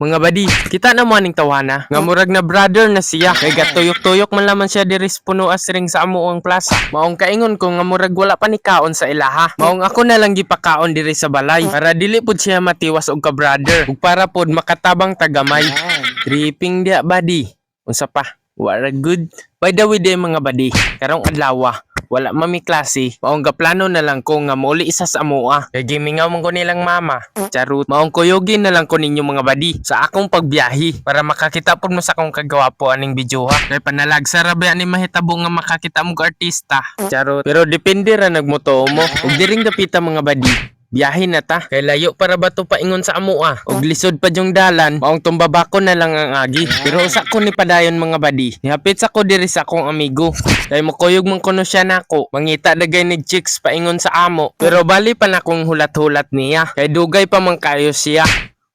Mga badi, kita na mo aning tawana. Nga murag na brother na siya. Kay gatuyok-tuyok man laman siya diri sa puno asring sa amuang plaza. Maong kaingon ko nga murag wala pa ni kaon sa ilaha. Maong ako na lang gipakaon diri sa balay para dili pud siya matiwas og ka brother. Ug para pud makatabang tagamay. Tripping dia badi. Unsa pa? Wala good. By the way day mga badi, karong adlaw wala mami klase, maong gaplano na lang ko nga muli isa sa amoa. Kay gimingaw man ko nilang mama. Charot, maong kuyogin na lang ko ninyo mga badi sa akong pagbiyahe para makakita pud mo sa akong kagawapo aning video ha. Kay panalagsa ra ba ani mahitabo nga makakita mo ka artista. Charot, pero depende ra nagmoto mo. Ug diring dapita mga badi. Biyahe na ta. Kay layo para ba to paingon sa amoa. Og lisod pa yung dalan, maong tumbabako na lang ang agi. Pero usa ko ni padayon mga badi. Nihapit sa ko diri sa akong amigo. Kay mukuyog man kuno siya nako. Mangita dagay ni chicks paingon sa amo. Pero bali pa na kong hulat-hulat niya. Kay dugay pa man kayo siya.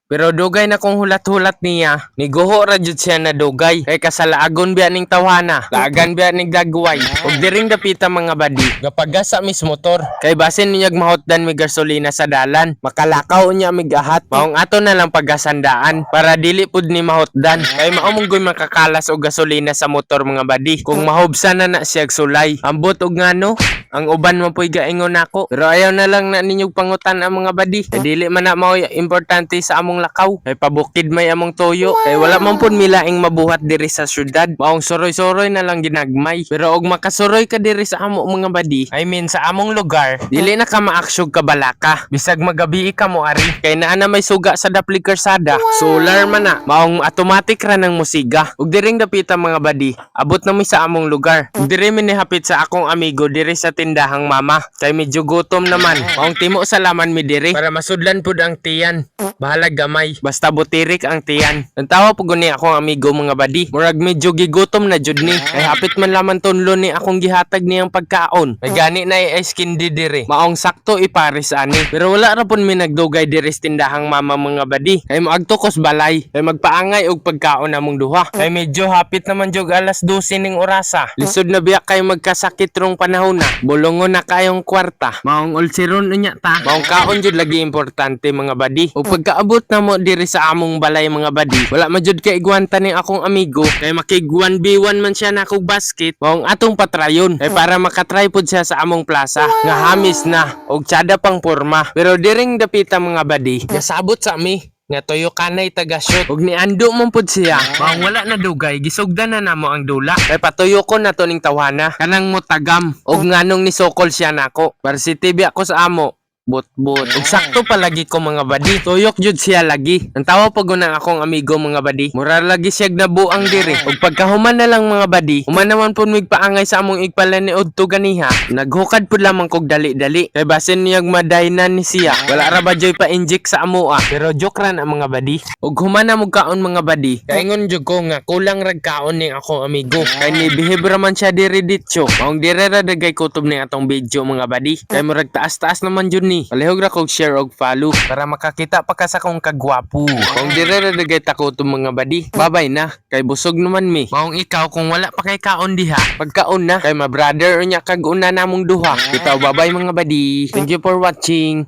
Pero dugay na kong hulat-hulat niya, niguho ra jud siya na dugay. Kay kasalaagon biya ning tawana, laagan biya ning dagway. Ug diring dapita mga badi, gapagasa mis motor. Kay basin niyag mahotdan mi gasolina sa dalan, makalakaw niya mig ahat. Maong ato na lang pagasandaan para dili pud ni mahotdan. Kay mao monggoy makakalas og gasolina sa motor mga badi. Kung mahubsan na siyag sulay, ambot og ngano, ang uban mo po'y gaingon nako. Pero ayaw na lang na ninyog pangutan ang mga badi. Kay dili man na mao importante sa among lakaw. Kay pabukid may among toyo. Kay wala man pud milaing mabuhat diri sa syudad. Maong soroy-soroy na lang ginagmay. Pero og makasuroy ka diri sa amo mga badi, I mean sa among lugar, dili na ka maaksyog ka balaka. Bisag magabi ka mo ari. Kay naa na may suga sa daplig karsada. Solar man na. Maong automatic ra ng musiga. Ug diring dapita mga badi, abot na mi sa among lugar. Ug diri mi nihapit sa akong amigo diri sa tindahang mama. Kay medyo gutom naman. Maong timo sa laman mi diri para masudlan pud ang tiyan. Bahala gamay. Basta butirik ang tiyan. Nantawa po guni akong amigo mga badi. Murag medyo gigutom na jud ni. Ay hapit man laman tunlo ni akong gihatag niyang pagkaon. May gani na i-skin di diri. Maong sakto iparis ani. Pero wala ra pun mi nagdugay diri sa tindahang mama mga badi. Kay moagtukos balay. Kay magpaangay og pagkaon namong duha. Kay medyo hapit naman jud alas 12 ning orasa. Lisod na biya kay magkasakit rong panahon na. Bulungon na kayong kwarta. Maong ulsiron unya ta. Maong kaon jud lagi importante mga badi. Ug pagkaabot na mo diri sa among balay mga badi, wala man jud kay igwanta ning akong amigo. Kay makig 1v1 man siya na kog basket. Maong atong patrayon. Kay para makatry pud siya sa among plaza. Nga hamis na og tsada pang porma. Pero diring dapita mga badi, gasabot sa mi nga toyo kanay taga-shoot. Ug niando man pud siya. Maong wala na dugay, gisugdan na namo ang dula. Kay patuyo ko na to ning tawana. Kanang motagam. Ug nganong ni sokol siya nako. Varsity ako sa amo. But. Ug sakto palagi ko mga badi. Tuyok jud siya lagi. Ang tawa pag unang akong amigo mga badi. Mura lagi siyag nabuang diri. Ug pagkahuman na lang mga badi, human naman pud mig paangay sa among igpalan ni udto ganiha. Naghukad pud lamang kog dali-dali. Kay basin niyag madaynan ni siya. Wala ra ba joy pa-inject sa amoa. Pero joke ra na mga badi. Ug human na mo kaon mga badi. Kaingon jud ko nga kulang rag kaon ning akong amigo. Kay ni behave man siya diri ditso. Maong dire ra dagay kutob ning atong video mga badi. Kay murag taas-taas naman jud ni. Palihog ra kog share og follow para makakita pa ka sa kong kagwapo. Kung dire ra dagay takotom mga badi, babay na kay busog naman mi. Maong ikaw kung wala pa kay kaon diha, pagkaon na kay ma brother unya kag una namong duha. Bitaw babay mga badi. Thank you for watching.